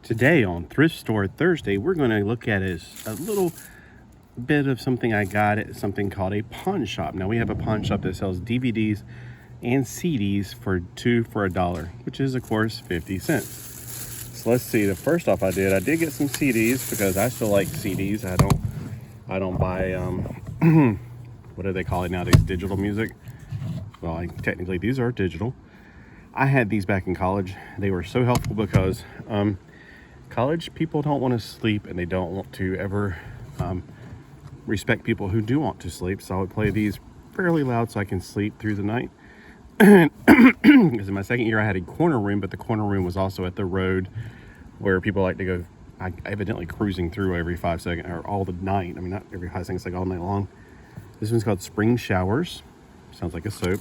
Today on Thrift Store Thursday, we're going to look at a little bit of something I got at something called a pawn shop. Now, we have a pawn shop that sells DVDs and CDs for $2 which is, of course, 50 cents. So let's see. The first off I did get some CDs because I still like CDs. I don't buy, what do they call it nowadays? Digital music. Well, technically these are digital. I had these back in college. They were so helpful because college people don't want to sleep and they don't want to ever respect people who do want to sleep. So I would play these fairly loud so I can sleep through the night. Because in my second year I had a corner room, but the corner room was also at the road where people like to go, evidently cruising through every 5 seconds, or all the night. I mean, not every 5 seconds, like all night long. This one's called Spring Showers. Sounds like a soap.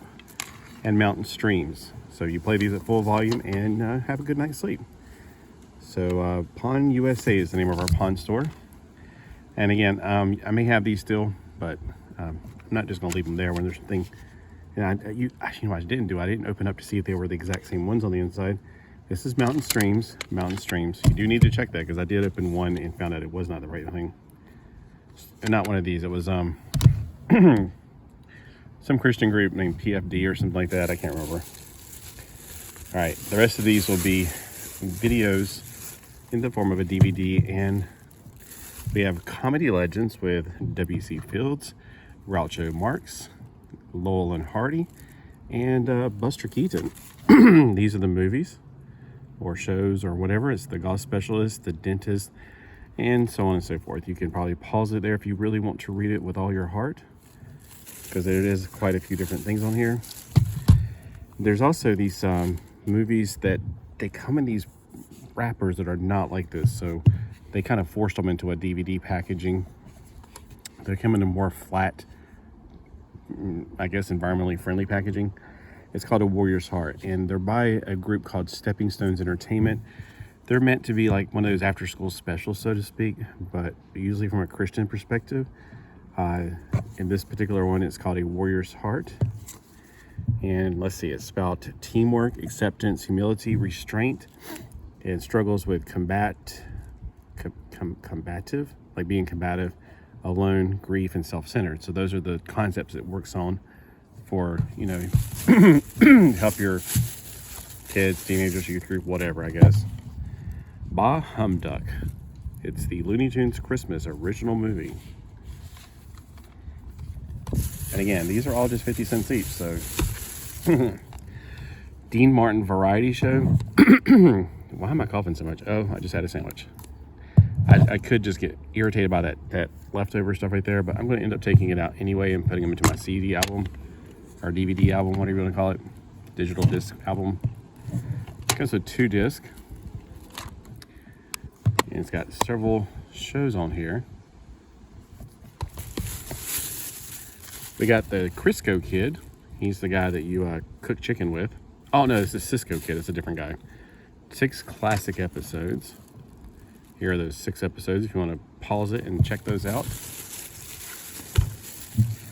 And Mountain Streams. So you play these at full volume and have a good night's sleep. So Pawn USA is the name of our pawn store. And again, I may have these still, but I'm not just going to leave them there when there's something. And I didn't open up to see if they were the exact same ones on the inside. This is Mountain Streams. You do need to check that because I did open one and found out it was not the right thing. And not one of these. It was some Christian group named PFD or something like that. I can't remember. All right, the rest of these will be videos in the form of a DVD, and we have Comedy Legends with W.C. Fields, Groucho Marx, Lowell and Hardy, and Buster Keaton. These are the movies or shows or whatever. It's The Golf Specialist, The Dentist, and so on and so forth. You can probably pause it there if you really want to read it with all your heart, because there is quite a few different things on here. There's also these movies that they come in these wrappers that are not like this, so they kind of forced them into a DVD packaging. They come in a more flat, I guess, environmentally friendly packaging. It's called A Warrior's Heart, and they're by a group called Stepping Stones Entertainment. They're meant to be like one of those after-school specials, so to speak, but usually from a Christian perspective. In this particular one, it's called A Warrior's Heart. And let's see, it's about teamwork, acceptance, humility, restraint, and struggles with combative, like being combative, alone, grief, and self-centered. So those are the concepts it works on for, help your kids, teenagers, youth group, whatever, I guess. Bah Humduck. It's the Looney Tunes Christmas original movie. And again, these are all just 50 cents each, so. Dean Martin Variety Show. Why am I coughing so much? Oh, I just had a sandwich. I could just get irritated by that leftover stuff right there, but I'm going to end up taking it out anyway and putting them into my CD album, or DVD album, whatever you want to call it, digital disc album. It comes with 2 discs, and it's got several shows on here. We got the Crisco Kid. He's the guy that you cook chicken with. Oh no, it's the Cisco Kid. It's a different guy. 6 classic episodes. Here are those 6 episodes if you want to pause it and check those out.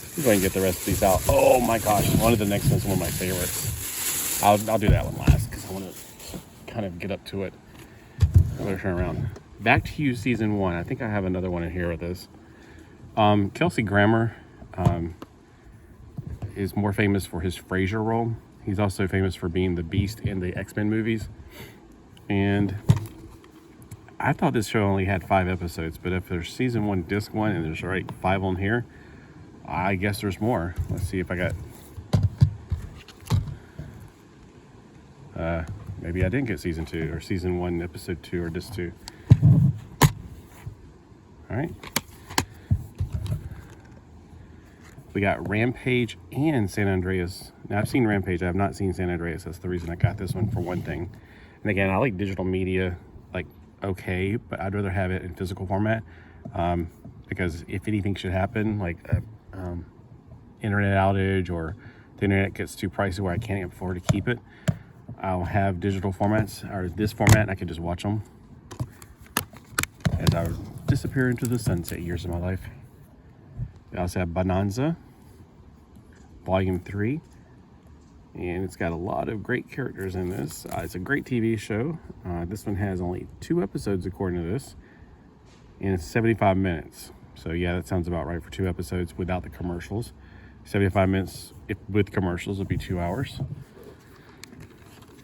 Let's go ahead and get the rest of these out. Oh my gosh, one of the next ones is one of my favorites. I'll do that one last because I want to kind of get up to it. I'm going to turn around. Back to You Season 1. I think I have another one in here with this. Kelsey Grammer is more famous for his Frasier role. He's also famous for being the Beast in the X-Men movies. And I thought this show only had 5 episodes, but if there's season 1, disc 1, and there's 5 on here, I guess there's more. Let's see if I got... maybe I didn't get season 2, or season 1, episode 2, or disc 2. All right. We got Rampage and San Andreas. Now, I've seen Rampage. I have not seen San Andreas. That's the reason I got this one, for one thing. And again, I like digital media, like, okay, but I'd rather have it in physical format. Because if anything should happen, like internet outage, or the internet gets too pricey where I can't afford to keep it, I'll have digital formats, or this format, and I can just watch them as I disappear into the sunset years of my life. We also have Bonanza, Volume 3, And it's got a lot of great characters in this. It's a great TV show. This one has only 2 episodes according to this, and it's 75 minutes. So yeah, that sounds about right for 2 episodes without the commercials. 75 minutes with commercials would be 2 hours.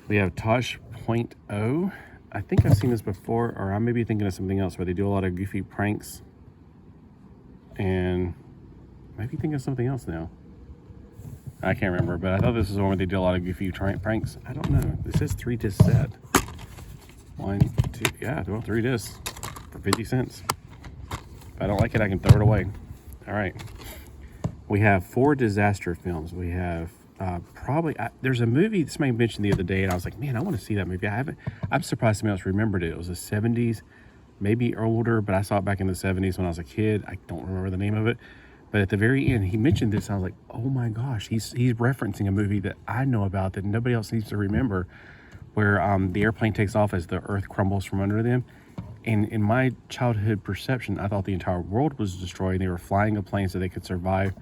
We have Tosh.0. I think I've seen this before, or I may be thinking of something else where they do a lot of goofy pranks. And maybe think of something else now. I can't remember, but I thought this was one where they did a lot of goofy pranks. I don't know. This says 3 disc set. 1, 2, yeah, 3 discs for 50 cents. If I don't like it, I can throw it away. All right. We have 4 disaster films. We have there's a movie somebody mentioned the other day, and I was like, man, I want to see that movie. I'm surprised somebody else remembered it. It was the 70s, maybe older, but I saw it back in the 70s when I was a kid. I don't remember the name of it. But at the very end, he mentioned this. I was like, oh my gosh, he's referencing a movie that I know about that nobody else needs to remember, where the airplane takes off as the earth crumbles from under them. And in my childhood perception, I thought the entire world was destroyed. They were flying a plane so they could survive.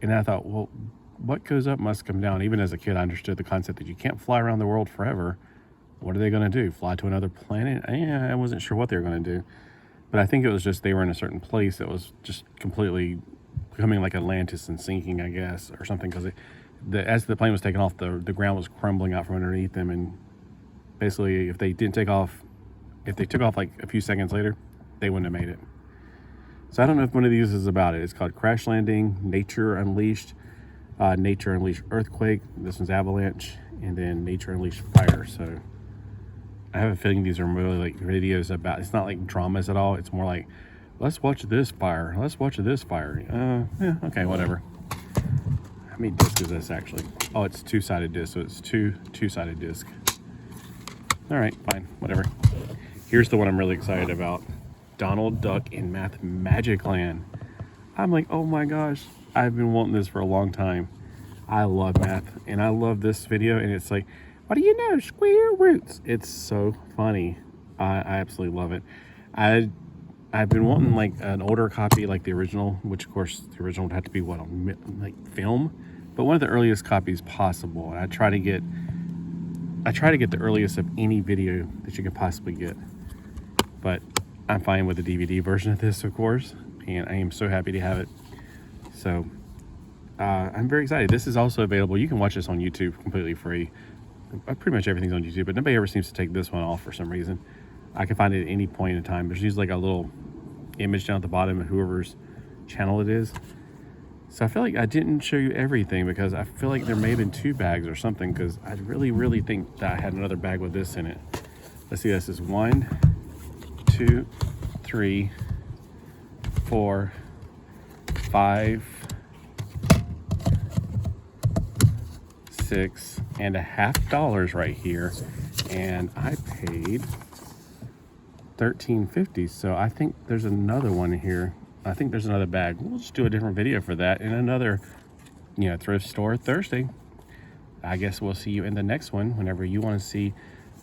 And I thought, well, what goes up must come down. Even as a kid, I understood the concept that you can't fly around the world forever. What are they going to do? Fly to another planet? I wasn't sure what they were going to do. But I think it was just they were in a certain place that was just completely becoming like Atlantis and sinking, I guess, or something. Because as the plane was taking off, the ground was crumbling out from underneath them. And basically, if they took off like a few seconds later, they wouldn't have made it. So I don't know if one of these is about it. It's called Crash Landing, Nature Unleashed, Nature Unleashed Earthquake. This one's Avalanche, and then Nature Unleashed Fire. So I have a feeling these are really like videos about, it's not like dramas at all. It's more like, let's watch this fire. Let's watch this fire. Yeah, okay, whatever. How many discs is this actually? Oh, it's 2-sided disc, so it's two-sided disc. All right, fine, whatever. Here's the one I'm really excited about. Donald Duck in Math Magic Land. I'm like, oh my gosh, I've been wanting this for a long time. I love math, and I love this video, and it's like, what do you know, square roots? It's so funny. I absolutely love it. I've been wanting like an older copy, like the original, which of course the original would have to be what, on like film, but one of the earliest copies possible. And I try to get the earliest of any video that you could possibly get. But I'm fine with the DVD version of this, of course, and I am so happy to have it. So I'm very excited. This is also available. You can watch this on YouTube completely free. Pretty much everything's on YouTube, but nobody ever seems to take this one off for some reason. I can find it at any point in time. There's usually like a little image down at the bottom of whoever's channel it is. So I feel like I didn't show you everything because I feel like there may have been 2 bags or something, because I really think that I had another bag with this in it. Let's see, this is 1, 2, 3, 4, 5, 6.50 right here, and I paid $13.50. So I think there's another one here. I think there's another bag. We'll just do a different video for that in another, thrift store Thursday. I guess we'll see you in the next one whenever you want to see.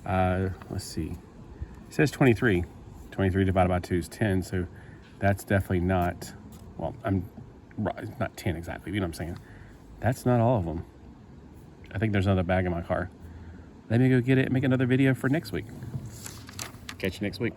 Let's see. It says 23. 23 divided by 2 is 10. So that's definitely not. Well, it's not 10 exactly. You know what I'm saying? That's not all of them. I think there's another bag in my car. Let me go get it and make another video for next week. Catch you next week.